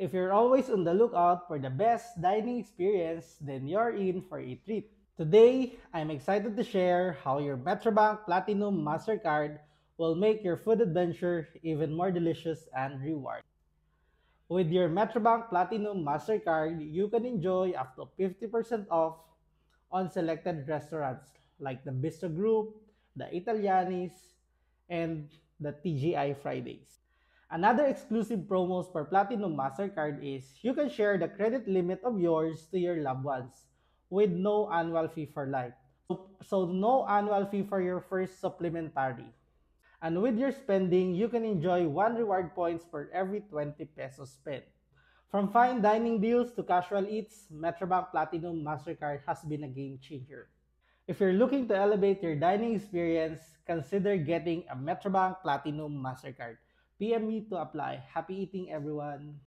If you're always on the lookout for the best dining experience, then you're in for a treat. Today, I'm excited to share how your Metrobank Platinum MasterCard will make your food adventure even more delicious and rewarding. With your Metrobank Platinum MasterCard, you can enjoy up to 50% off on selected restaurants like the Bistro Group, the Italianis, and the TGI Fridays. Another exclusive promos for Platinum MasterCard is you can share the credit limit of yours to your loved ones with no annual fee for life. So no annual fee for your first supplementary. And with your spending, you can enjoy 1 reward points for every 20 pesos spent. From fine dining deals to casual eats, Metrobank Platinum MasterCard has been a game changer. If you're looking to elevate your dining experience, consider getting a Metrobank Platinum MasterCard. PM me to apply. Happy eating, everyone!